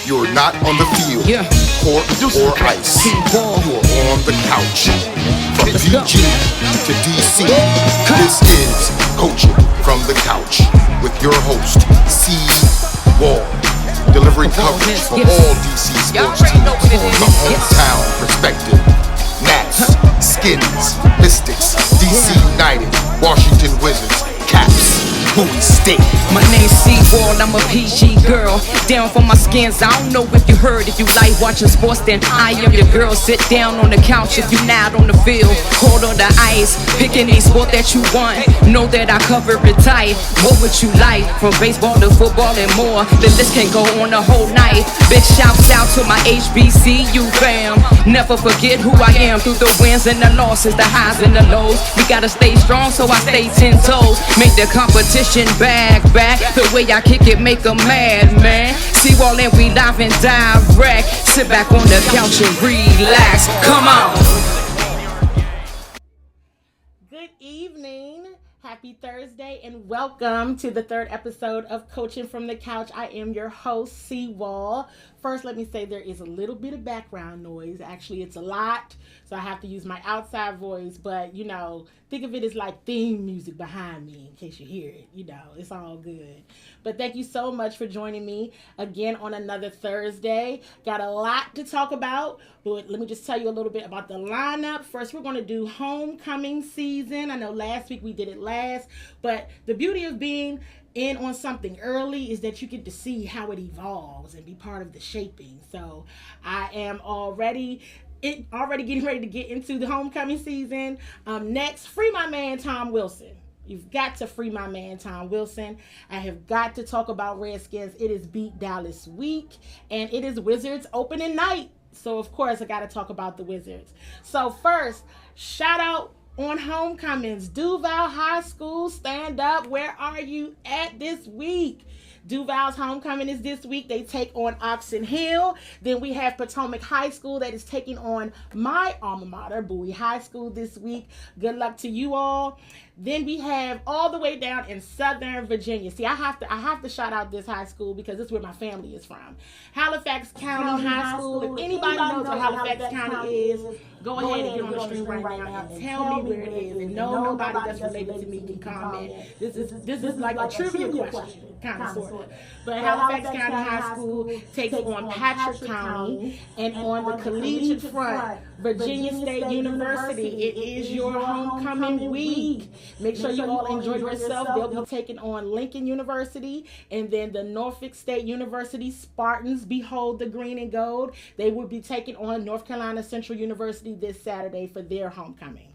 You're not on the field, court or ice. CWall. You're on the couch. From PG to DC, this is Coaching from the Couch with your host, CWall. Delivering coverage for all DC sports teams from a hometown perspective. Nats, Skins, Mystics, DC United, Washington Wizards, Caps, Bowie State. My name's CWall, I'm a PG girl. Down for my skins, I don't know if you heard. If you like watching sports, then I am your girl. Sit down on the couch if you not on the field. Cold on the ice, pick any sport that you want. Know that I cover it tight. What would you like? From baseball to football and more. The list can go on the whole night. Big shouts out to my HBCU fam. Never forget who I am through the wins and the losses, the highs and the lows. We gotta stay strong, so I stay 10 toes. Make the competition back. The way I kick it make them mad, man. CWall and we live and direct. Sit back on the couch and relax. Come on. Good evening. Happy Thursday and welcome to the third episode of Coaching from the Couch. I am your host, CWall. First, let me say there is a little bit of background noise. Actually, it's a lot, so I have to use my outside voice, but, you know, think of it as like theme music behind me in case you hear it. You know, it's all good. But thank you so much for joining me again on another Thursday. Got a lot to talk about, but let me just tell you a little bit about the lineup. First, we're going to do homecoming season. I know last week we did it last, but the beauty of being in on something early is that you get to see how it evolves and be part of the shaping. So I am already getting ready to get into the homecoming season. Next, free my man Tom Wilson. You've got to free my man Tom Wilson. I have got to talk about Redskins. It is Beat Dallas week and it is Wizards opening night. So of course I got to talk about the Wizards. So first, shout out on homecomings. Duval High School, stand up. Where are you at this week? Duval's homecoming is this week. They take on Oxon Hill. Then we have Potomac High School that is taking on my alma mater, Bowie High School, this week. Good luck to you all. Then we have all the way down in Southern Virginia. See, I have to shout out this high school because this is where my family is from. Halifax County High School. If anybody knows where Halifax County is, go ahead and get on the stream right now and tell me where it is. And nobody that's related to me can comment. This is like a trivia question, kind of sort of. But Halifax County High School takes on Patrick County, and on the collegiate front, Virginia State University. It is your homecoming week. Make sure you all enjoy yourself. They'll be taking on Lincoln University, and then the Norfolk State University Spartans, behold the green and gold. They will be taking on North Carolina Central University this Saturday for their homecoming.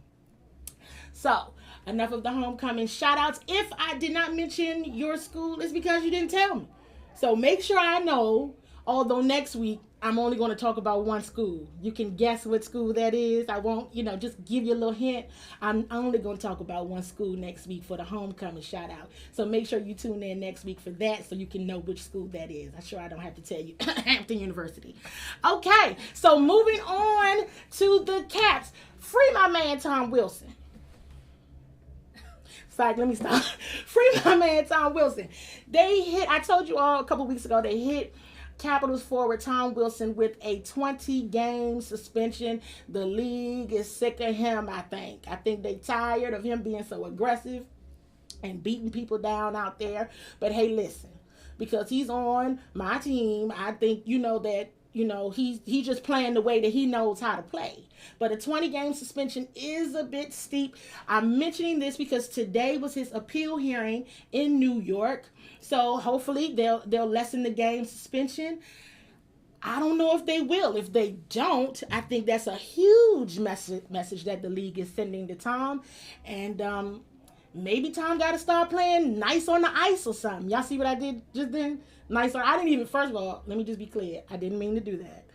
So, enough of the homecoming shout-outs. If I did not mention your school, it's because you didn't tell me. So make sure I know, although next week I'm only going to talk about one school. You can guess what school that is. I won't, just give you a little hint. I'm only going to talk about one school next week for the homecoming shout out. So make sure you tune in next week for that so you can know which school that is. I'm sure I don't have to tell you. Hampton University. Okay, so moving on to the Caps. Free my man Tom Wilson. Let me stop. Free my man Tom Wilson. I told you all a couple weeks ago, they hit Capitals forward Tom Wilson with a 20-game suspension. The league is sick of him, I think. I think they tired of him being so aggressive and beating people down out there. But hey, listen, because he's on my team, I think he's just playing the way that he knows how to play. But a 20-game suspension is a bit steep. I'm mentioning this because today was his appeal hearing in New York. So hopefully they'll lessen the game suspension. I don't know if they will. If they don't, I think that's a huge message that the league is sending to Tom. And maybe Tom got to start playing nice on the ice or something. Y'all see what I did just then? Nice on. I didn't even. First of all, let me just be clear. I didn't mean to do that.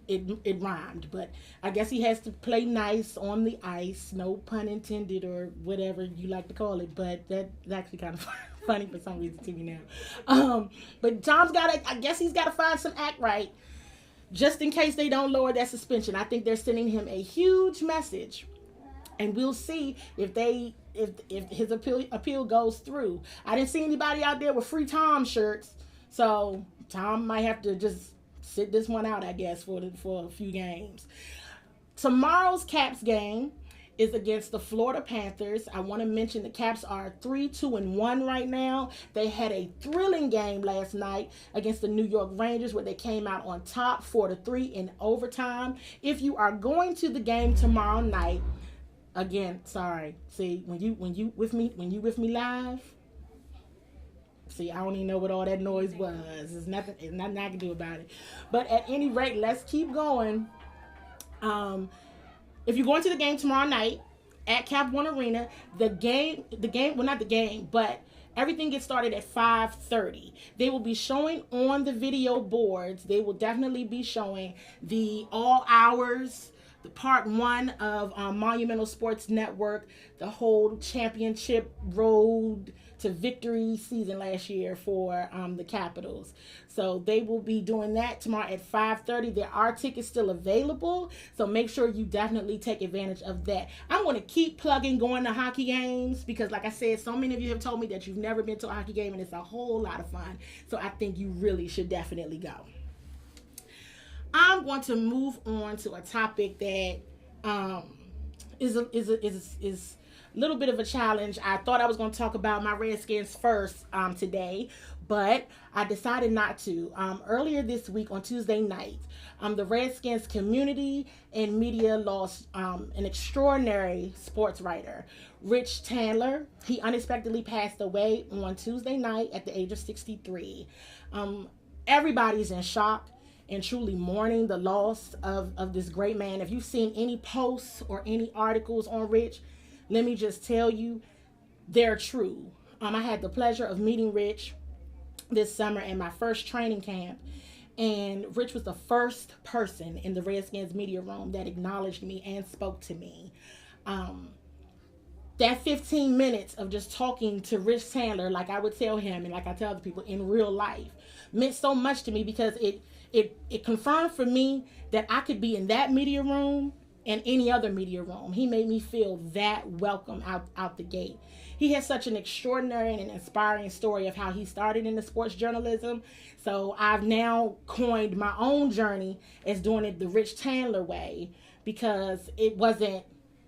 It rhymed, but I guess he has to play nice on the ice. No pun intended, or whatever you like to call it. But that's actually kind of funny for some reason to me now. But Tom's I guess he's got to find some act right, just in case they don't lower that suspension. I think they're sending him a huge message, and we'll see if his appeal goes through. I didn't see anybody out there with free Tom shirts, so Tom might have to just sit this one out, I guess, for a few games. Tomorrow's Caps game is against the Florida Panthers. I want to mention the Caps are 3-2-1 right now. They had a thrilling game last night against the New York Rangers where they came out on top 4-3 in overtime. If you are going to the game tomorrow night, again, sorry. See, when you with me live, see, I don't even know what all that noise was. There's nothing I can do about it. But at any rate, let's keep going. If you're going to the game tomorrow night at Cap One Arena, but everything gets started at 5:30. They will be showing on the video boards. They will definitely be showing the all hours, the part 1 of Monumental Sports Network, the whole championship road to victory season last year for the Capitals. So they will be doing that tomorrow at 5:30. There are tickets still available, so make sure you definitely take advantage of that. I'm going to keep plugging going to hockey games because, like I said, so many of you have told me that you've never been to a hockey game, and it's a whole lot of fun. So I think you really should definitely go. I'm going to move on to a topic that is a little bit of a challenge. I thought I was going to talk about my Redskins first today, but I decided not to. Earlier this week on Tuesday night, the Redskins community and media lost an extraordinary sports writer, Rich Tandler. He unexpectedly passed away on Tuesday night at the age of 63. Everybody's in shock and truly mourning the loss of this great man. If you've seen any posts or any articles on Rich, let me just tell you, they're true. I had the pleasure of meeting Rich this summer in my first training camp, and Rich was the first person in the Redskins media room that acknowledged me and spoke to me. That 15 minutes of just talking to Rich Tandler, like I would tell him and like I tell other people in real life, meant so much to me because it confirmed for me that I could be in that media room and any other media room. He made me feel that welcome out the gate. He has such an extraordinary and inspiring story of how he started in the sports journalism. So I've now coined my own journey as doing it the Rich Tandler way, because it wasn't,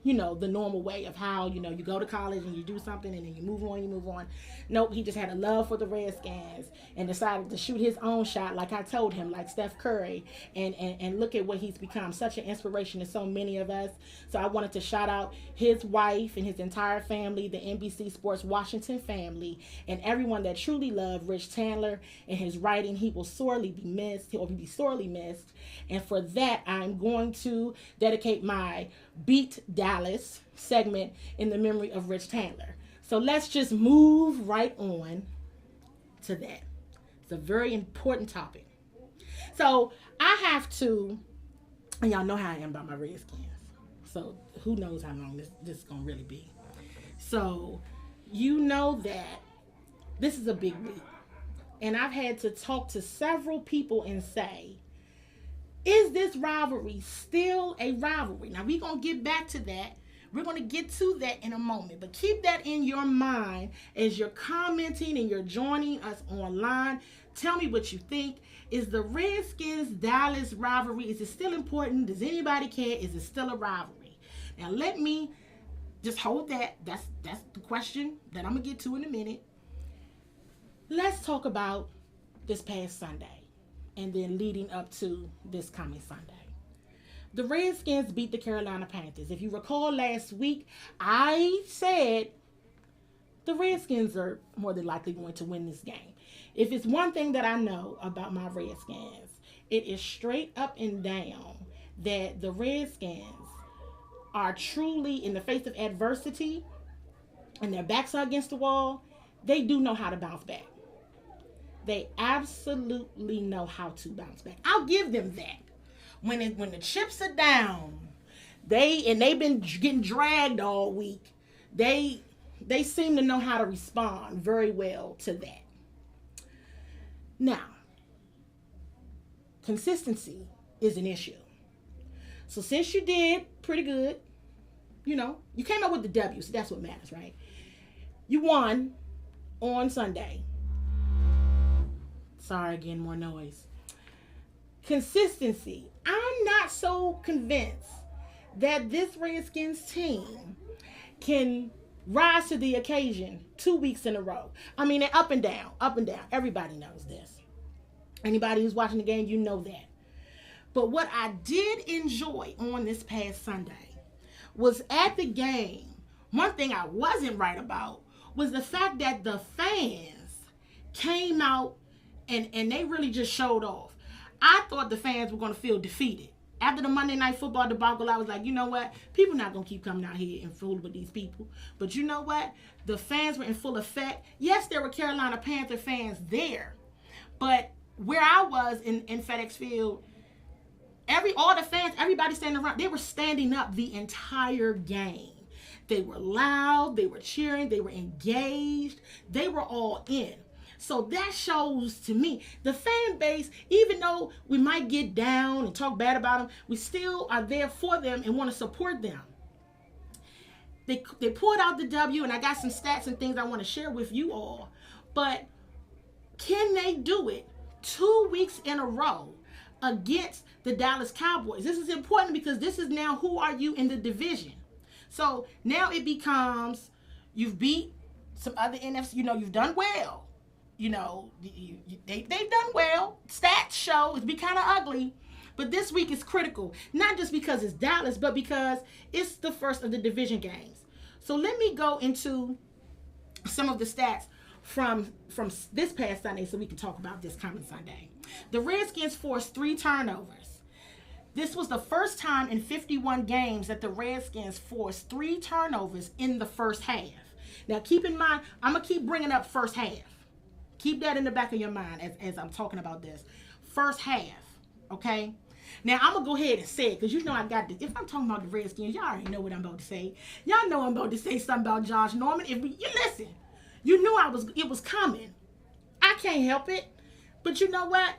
the normal way of how, you go to college and you do something and then you move on. Nope, he just had a love for the Redskins and decided to shoot his own shot like I told him, like Steph Curry, and look at what he's become, such an inspiration to so many of us. So I wanted to shout out his wife and his entire family, the NBC Sports Washington family, and everyone that truly loved Rich Tandler and his writing. He will sorely be missed. He will be sorely missed. And for that, I'm going to dedicate my Beat Dallas segment in the memory of Rich Tandler. So let's just move right on to that. It's a very important topic. So I have to, and y'all know how I am about my Redskins. So who knows how long this is going to really be. So you know that this is a big week. And I've had to talk to several people and say, is this rivalry still a rivalry? Now, we're going to get back to that. We're going to get to that in a moment. But keep that in your mind as you're commenting and you're joining us online. Tell me what you think. Is the Redskins-Dallas rivalry, is it still important? Does anybody care? Is it still a rivalry? Now, let me just hold that. That's the question that I'm going to get to in a minute. Let's talk about this past Sunday and then leading up to this coming Sunday. The Redskins beat the Carolina Panthers. If you recall last week, I said the Redskins are more than likely going to win this game. If it's one thing that I know about my Redskins, it is straight up and down that the Redskins are truly, in the face of adversity and their backs are against the wall, they do know how to bounce back. They absolutely know how to bounce back. I'll give them that. When the chips are down, they've been getting dragged all week, they seem to know how to respond very well to that. Now, consistency is an issue. So since you did pretty good, you came up with the W, so that's what matters, right? You won on Sunday. Sorry, again, more noise. Consistency. I'm not so convinced that this Redskins team can rise to the occasion 2 weeks in a row. I mean, they're up and down, up and down. Everybody knows this. Anybody who's watching the game, you know that. But what I did enjoy on this past Sunday was at the game, one thing I wasn't right about was the fact that the fans came out and they really just showed off. I thought the fans were going to feel defeated. After the Monday Night Football debacle, I was like, you know what? People not going to keep coming out here and fooling with these people. But you know what? The fans were in full effect. Yes, there were Carolina Panther fans there. But where I was in FedEx Field, all the fans, everybody standing around, they were standing up the entire game. They were loud, they were cheering, they were engaged, they were all in. So that shows to me the fan base, even though we might get down and talk bad about them, we still are there for them and want to support them. They pulled out the W, and I got some stats and things I want to share with you all. But can they do it 2 weeks in a row against the Dallas Cowboys? This is important because this is now who are you in the division. So now it becomes you've beat some other NFC, you've done well. They've done well. Stats show it's be kind of ugly. But this week is critical, not just because it's Dallas, but because it's the first of the division games. So let me go into some of the stats from this past Sunday so we can talk about this coming Sunday. The Redskins forced 3 turnovers. This was the first time in 51 games that the Redskins forced 3 turnovers in the first half. Now keep in mind, I'm going to keep bringing up first half. Keep that in the back of your mind as I'm talking about this. First half, okay? Now, I'm going to go ahead and say it because I got this. If I'm talking about the Redskins, y'all already know what I'm about to say. Y'all know I'm about to say something about Josh Norman. If you listen, you knew it was coming. I can't help it. But you know what?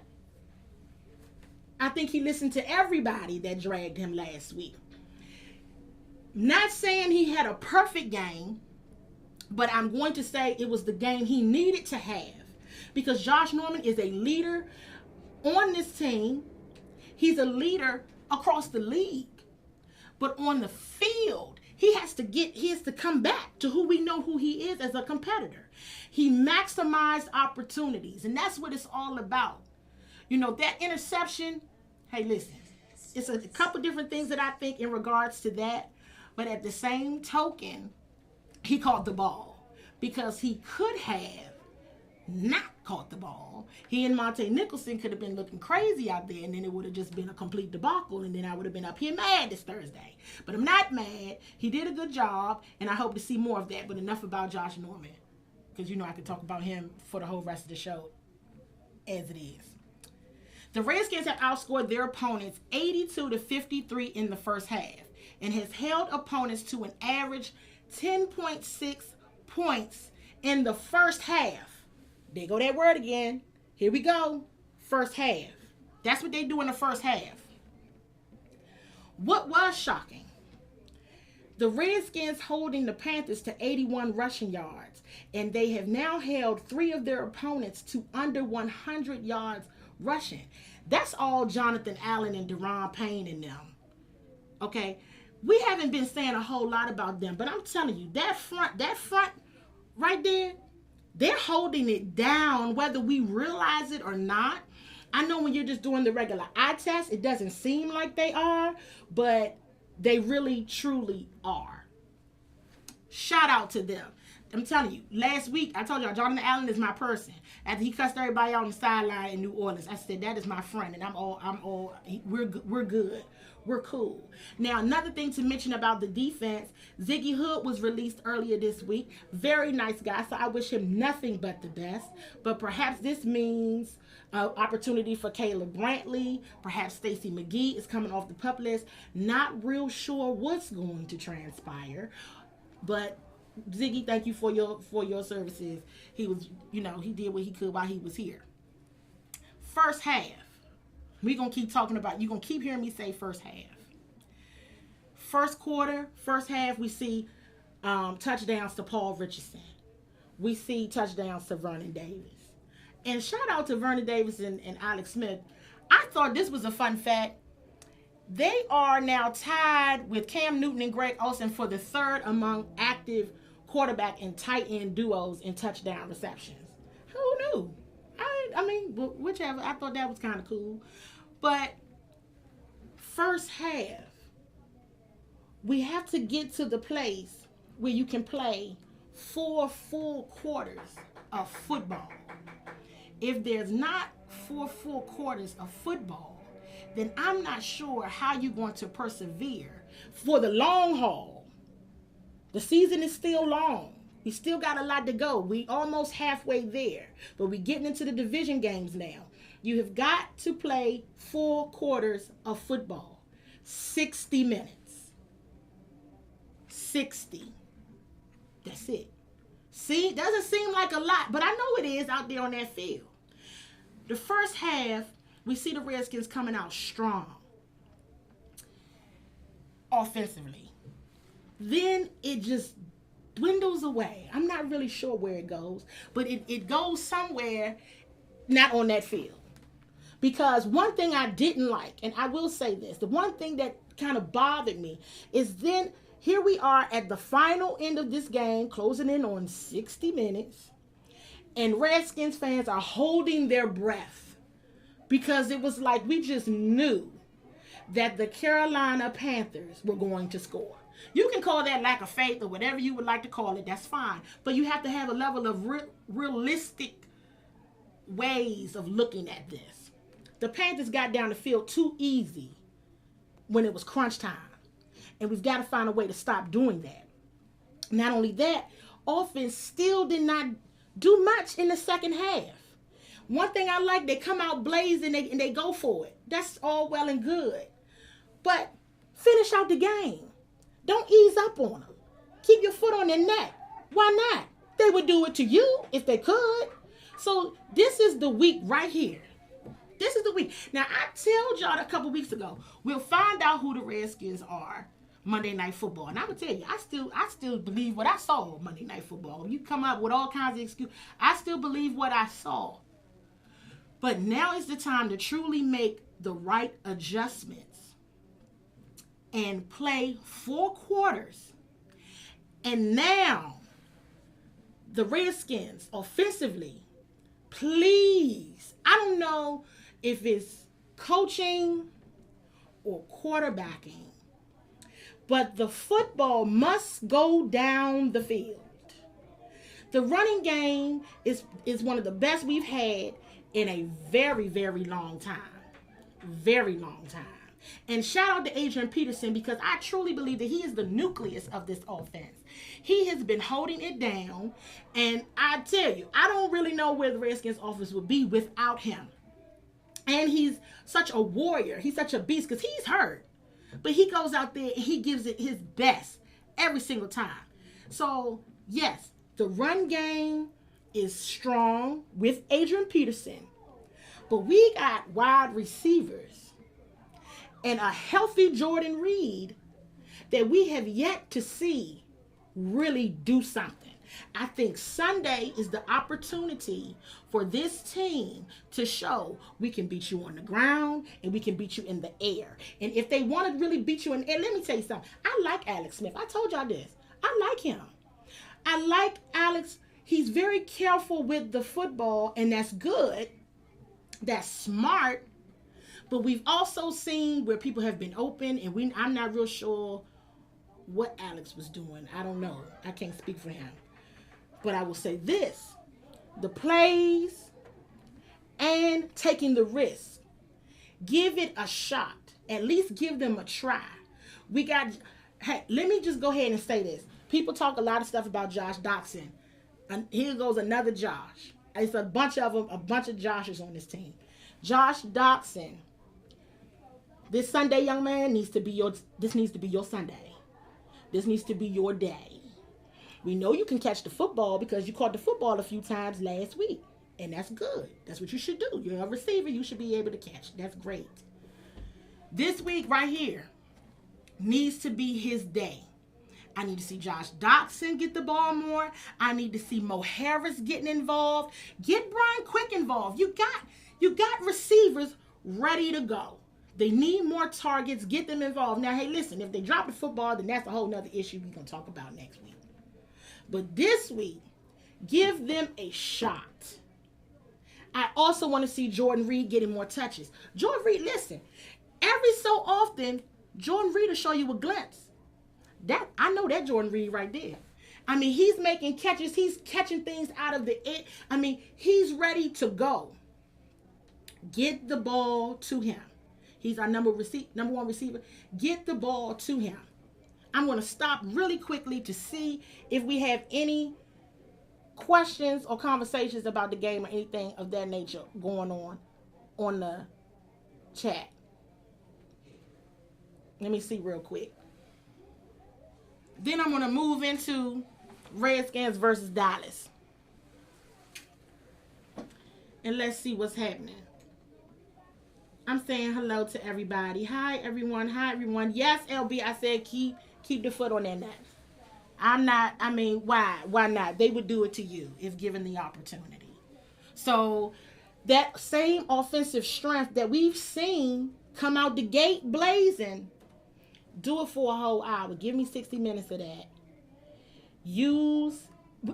I think he listened to everybody that dragged him last week. Not saying he had a perfect game, but I'm going to say it was the game he needed to have. Because Josh Norman is a leader on this team. He's a leader across the league. But on the field, he has to come back to who we know who he is as a competitor. He maximized opportunities, and that's what it's all about. That interception, hey, listen, it's a couple different things that I think in regards to that. But at the same token, he caught the ball because he could have not caught the ball. He and Monte Nicholson could have been looking crazy out there, and then it would have just been a complete debacle, and then I would have been up here mad this Thursday. But I'm not mad. He did a good job, and I hope to see more of that. But enough about Josh Norman, because I could talk about him for the whole rest of the show as it is. The Redskins have outscored their opponents 82-53 in the first half and has held opponents to an average 10.6 points in the first half. There go that word again. Here we go. First half. That's what they do in the first half. What was shocking? The Redskins holding the Panthers to 81 rushing yards, and they have now held 3 of their opponents to under 100 yards rushing. That's all Jonathan Allen and Deron Payne and them. Okay? We haven't been saying a whole lot about them, but I'm telling you, that front right there, they're holding it down whether we realize it or not. I know when you're just doing the regular eye test, it doesn't seem like they are, but they really, truly are. Shout out to them. I'm telling you, last week, I told y'all, Jonathan Allen is my person. After he cussed everybody out on the sideline in New Orleans, I said, that is my friend, and we're good. We're cool. Now, another thing to mention about the defense, Ziggy Hood was released earlier this week. Very nice guy, so I wish him nothing but the best. But perhaps this means opportunity for Caleb Brantley. Perhaps Stacey McGee is coming off the PUP list. Not real sure what's going to transpire. But Ziggy, thank you for your services. He was, he did what he could while he was here. First half. We're going to keep talking about, you're going to keep hearing me say first half. First quarter, first half, we see touchdowns to Paul Richardson. We see touchdowns to Vernon Davis. And shout out to Vernon Davis and Alex Smith. I thought this was a fun fact. They are now tied with Cam Newton and Greg Olsen for the third among active quarterback and tight end duos in touchdown receptions. Who knew? I mean, whichever. I thought that was kind of cool. But first half, we have to get to the place where you can play 4 full quarters of football. If there's not 4 full quarters of football, then I'm not sure how you're going to persevere for the long haul. The season is still long. We still got a lot to go. We almost halfway there, but we're getting into the division games now. You have got to play 4 quarters of football, 60 minutes. 60. That's it. See, it doesn't seem like a lot, but I know it is out there on that field. The first half, we see the Redskins coming out strong offensively. Then it just dwindles away. I'm not really sure where it goes, but it goes somewhere not on that field. Because one thing I didn't like, and I will say this, the one thing that kind of bothered me is then here we are at the final end of this game, closing in on 60 minutes, and Redskins fans are holding their breath because it was like we just knew that the Carolina Panthers were going to score. You can call that lack of faith or whatever you would like to call it, that's fine. But you have to have a level of realistic ways of looking at this. The Panthers got down the field too easy when it was crunch time. And we've got to find a way to stop doing that. Not only that, offense still did not do much in the second half. One thing I like, they come out blazing and they go for it. That's all well and good. But finish out the game. Don't ease up on them. Keep your foot on their neck. Why not? They would do it to you if they could. So this is the week right here. This is the week. Now, I told y'all a couple weeks ago, we'll find out who the Redskins are Monday Night Football. And I'm going to tell you, I still believe what I saw Monday Night Football. You come up with all kinds of excuses. I still believe what I saw. But now is the time to truly make the right adjustments and play 4 quarters. And now, the Redskins, offensively, please, I don't know if it's coaching or quarterbacking, but the football must go down the field. The running game is one of the best we've had in a very, very long time. Very long time. And shout out to Adrian Peterson, because I truly believe that he is the nucleus of this offense. He has been holding it down. And I tell you, I don't really know where the Redskins offense would be without him. And he's such a warrior. He's such a beast because he's hurt. But he goes out there and he gives it his best every single time. So, yes, the run game is strong with Adrian Peterson. But we got wide receivers and a healthy Jordan Reed that we have yet to see really do something. I think Sunday is the opportunity for this team to show we can beat you on the ground and we can beat you in the air. And if they want to really beat you in the air, let me tell you something. I like Alex Smith. I told y'all this. I like him. I like Alex. He's very careful with the football, and that's good. That's smart. But we've also seen where people have been open, and I'm not real sure what Alex was doing. I don't know. I can't speak for him. But I will say this. The plays and taking the risk. Give it a shot. At least give them a try. Hey, let me just go ahead and say this. People talk a lot of stuff about Josh Dotson. And here goes another Josh. It's a bunch of them, a bunch of Joshes on this team. Josh Dotson. This Sunday, young man, needs to be your Sunday. This needs to be your day. We know you can catch the football because you caught the football a few times last week. And that's good. That's what you should do. You're a receiver. You should be able to catch. That's great. This week right here needs to be his day. I need to see Josh Dotson get the ball more. I need to see Mo Harris getting involved. Get Brian Quick involved. You got receivers ready to go. They need more targets. Get them involved. Now, hey, listen, if they drop the football, then that's a whole nother issue we're going to talk about next week. But this week, give them a shot. I also want to see Jordan Reed getting more touches. Jordan Reed, listen, every so often, Jordan Reed will show you a glimpse. I know that Jordan Reed right there. I mean, he's making catches. He's catching things out of the air. I mean, he's ready to go. Get the ball to him. He's our number one receiver. Get the ball to him. I'm going to stop really quickly to see if we have any questions or conversations about the game or anything of that nature going on the chat. Let me see real quick. Then I'm going to move into Redskins versus Dallas. And let's see what's happening. I'm saying hello to everybody. Hi, everyone. Hi, everyone. Yes, LB, I said keep the foot on that nut. Why? Why not? They would do it to you if given the opportunity. So that same offensive strength that we've seen come out the gate blazing, do it for a whole hour. Give me 60 minutes of that.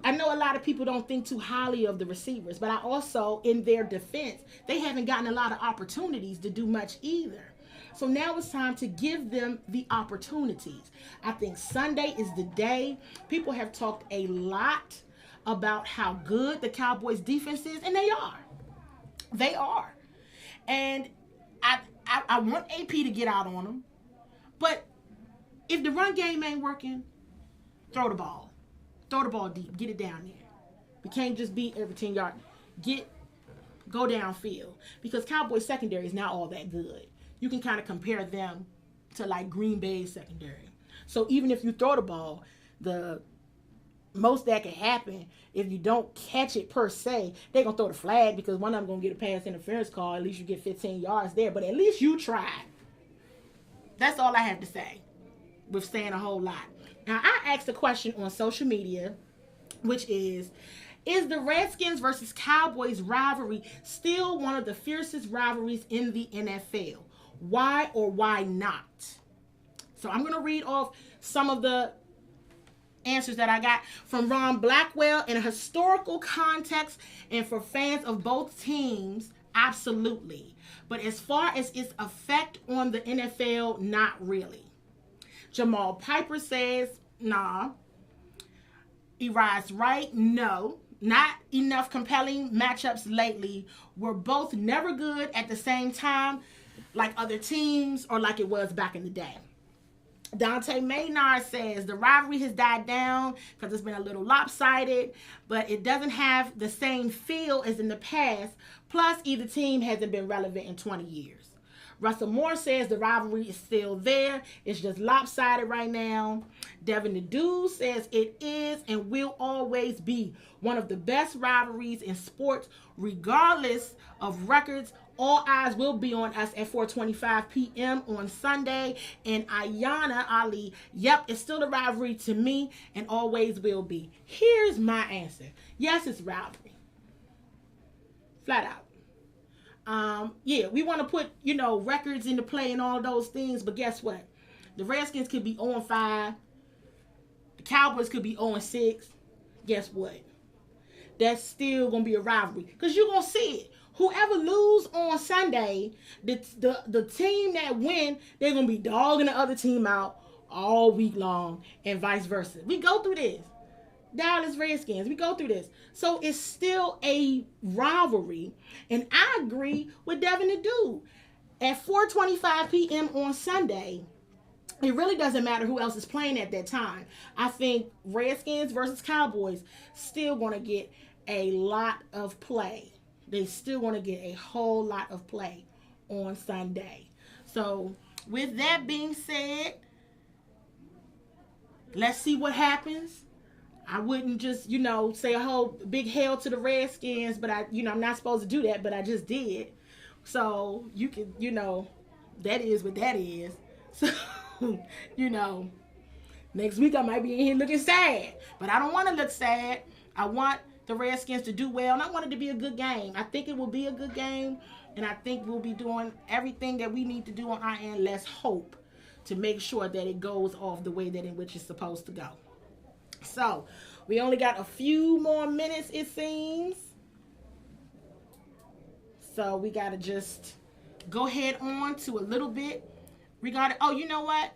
I know a lot of people don't think too highly of the receivers, but I also, in their defense, they haven't gotten a lot of opportunities to do much either. So now it's time to give them the opportunities. I think Sunday is the day. People have talked a lot about how good the Cowboys defense is, and they are. They are. And I want AP to get out on them. But if the run game ain't working, throw the ball. Throw the ball deep. Get it down there. We can't just beat every 10 yards. Go downfield. Because Cowboys secondary is not all that good. You can kind of compare them to like Green Bay's secondary. So even if you throw the ball, the most that can happen, if you don't catch it per se, they're going to throw the flag because one of them going to get a pass interference call. At least you get 15 yards there. But at least you tried. That's all I have to say with saying a whole lot. Now, I asked a question on social media, which is the Redskins versus Cowboys rivalry still one of the fiercest rivalries in the NFL? Why or why not? So I'm going to read off some of the answers that I got from Ron Blackwell. In a historical context and for fans of both teams, absolutely. But as far as its effect on the NFL, not really. Jamal Piper says, nah. Eli's right, no. Not enough compelling matchups lately. We're both never good at the same time like other teams or like it was back in the day. Dante Maynard says the rivalry has died down because it's been a little lopsided, but it doesn't have the same feel as in the past. Plus, either team hasn't been relevant in 20 years. Russell Moore says the rivalry is still there. It's just lopsided right now. Devin the Dude says it is and will always be one of the best rivalries in sports, regardless of records. All eyes will be on us at 4:25 p.m. on Sunday. And Ayana Ali, yep, it's still a rivalry to me and always will be. Here's my answer. Yes, it's rivalry. Flat out. We want to put, records into play and all those things, but guess what? The Redskins could be 0-5. The Cowboys could be 0-6. Guess what? That's still going to be a rivalry because you're going to see it. Whoever lose on Sunday, the team that win, they're going to be dogging the other team out all week long and vice versa. We go through this. Dallas Redskins, we go through this. So it's still a rivalry. And I agree with Devin the Dude. At 4:25 p.m. on Sunday, it really doesn't matter who else is playing at that time. I think Redskins versus Cowboys still going to get a lot of play. They still want to get a whole lot of play on Sunday. So with that being said, let's see what happens. I wouldn't just, say a whole big hail to the Redskins, but I'm not supposed to do that, but I just did. So you can, that is what that is. So, next week I might be in here looking sad, but I don't want to look sad. I want the Redskins to do well, and I want it to be a good game. I think it will be a good game, and I think we'll be doing everything that we need to do on our end. Let's hope to make sure that it goes off the way that in which it's supposed to go. So, we only got a few more minutes, it seems. So, we got to just go ahead on to a little bit regarding, oh, you know what?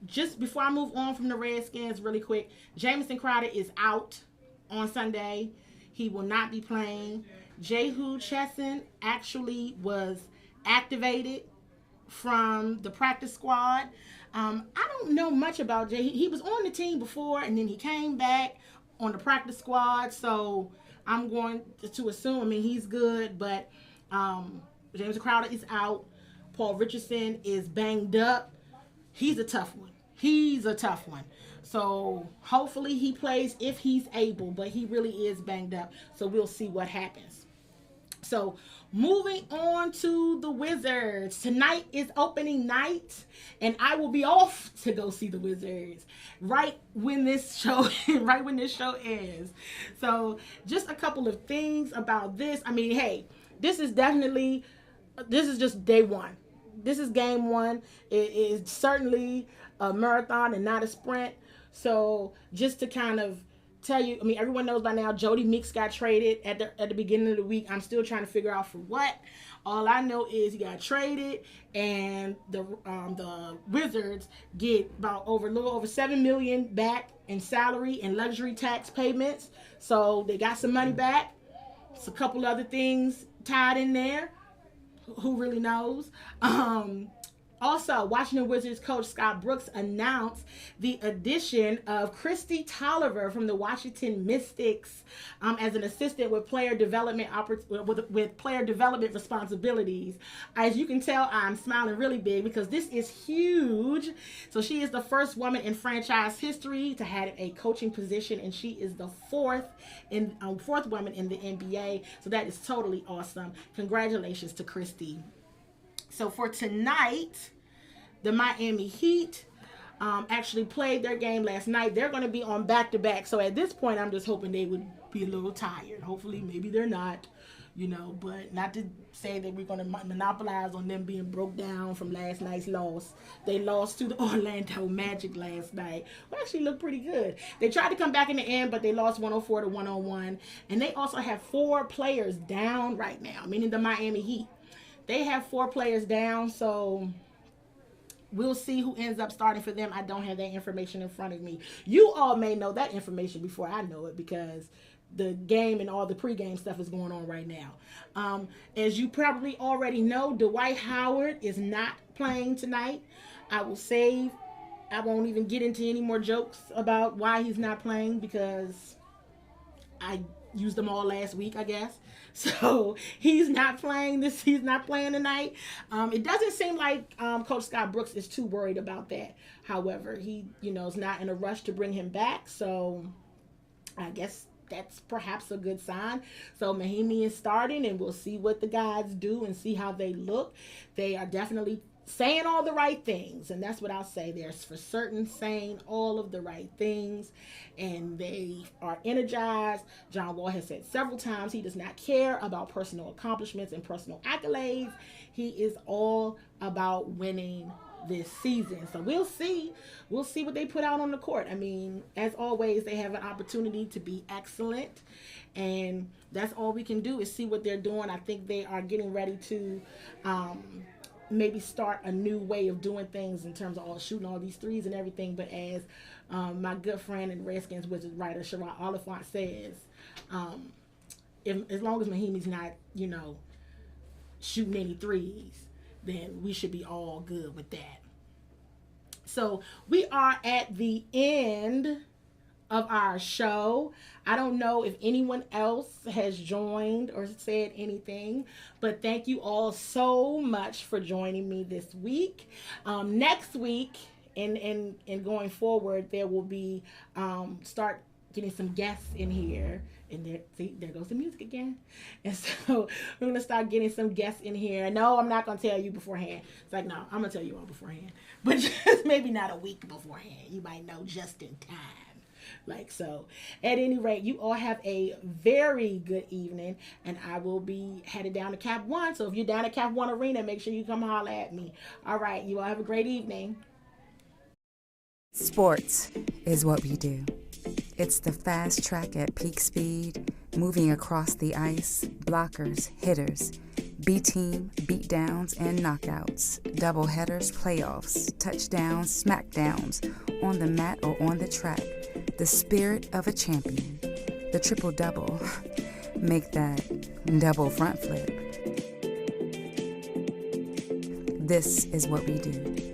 Just before I move on from the Redskins really quick, Jamison Crowder is out on Sunday. He will not be playing. Jehu Chesson actually was activated from the practice squad. I don't know much about Jay. He was on the team before, and then he came back on the practice squad. So I'm going to assume, I mean, he's good, but James Crowder is out. Paul Richardson is banged up. He's a tough one. So hopefully he plays if he's able, but he really is banged up. So we'll see what happens. So moving on to the Wizards. Tonight is opening night, and I will be off to go see the Wizards right when this show ends. So just a couple of things about this. I mean, hey, this is just day one. This is game one. It is certainly a marathon and not a sprint. So just to kind of tell you, I mean, everyone knows by now Jody Meeks got traded at the beginning of the week. I'm still trying to figure out for what. All I know is he got traded, and the Wizards get a little over $7 million back in salary and luxury tax payments. So they got some money back. It's a couple other things tied in there. Who really knows? Also, Washington Wizards coach Scott Brooks announced the addition of Christy Tolliver from the Washington Mystics as an assistant with player development with player development responsibilities. As you can tell, I'm smiling really big because this is huge. So she is the first woman in franchise history to have a coaching position, and she is the fourth woman in the NBA. So that is totally awesome. Congratulations to Christy. So for tonight, the Miami Heat actually played their game last night. They're going to be on back-to-back. So at this point, I'm just hoping they would be a little tired. Hopefully, maybe they're not, but not to say that we're going to monopolize on them being broke down from last night's loss. They lost to the Orlando Magic last night. Well, actually looked pretty good. They tried to come back in the end, but they lost 104-101. And they also have 4 players down right now, meaning the Miami Heat. They have 4 players down, so we'll see who ends up starting for them. I don't have that information in front of me. You all may know that information before I know it because the game and all the pregame stuff is going on right now. As you probably already know, Dwight Howard is not playing tonight. I won't even get into any more jokes about why he's not playing because I used them all last week, I guess. So he's not playing tonight. It doesn't seem like Coach Scott Brooks is too worried about that. However, he, is not in a rush to bring him back. So I guess that's perhaps a good sign. So Mahimi is starting, and we'll see what the guys do and see how they look. They are definitely saying all the right things, and that's what I'll say. They're for certain saying all of the right things, and they are energized. John Wall has said several times he does not care about personal accomplishments and personal accolades. He is all about winning this season. So we'll see what they put out on the court. I mean, as always, they have an opportunity to be excellent, and that's all we can do is see what they're doing. I think they are getting ready to maybe start a new way of doing things in terms of all shooting all these threes and everything. But as my good friend and Redskins Wizards writer Shoutouts Oliphant says, as long as Mahimi's not, shooting any threes, then we should be all good with that. So we are at the end of our show. I don't know if anyone else has joined or said anything, but thank you all so much for joining me this week. Next week and going forward, there will be start getting some guests in here. And there goes the music again. And so we're going to start getting some guests in here. No, I'm not going to tell you beforehand. It's like, no, I'm going to tell you all beforehand. But just maybe not a week beforehand. You might know just in time. Like, so at any rate, you all have a very good evening, and I will be headed down to Cap One. So if you're down at Cap One Arena, make sure you come holler at me. All right, you all have a great evening. Sports is what we do. It's the fast track at peak speed, moving across the ice, blockers, hitters, B-team, beatdowns, and knockouts, doubleheaders, playoffs, touchdowns, smackdowns, on the mat or on the track. The spirit of a champion. The triple-double. Make that double front flip. This is what we do.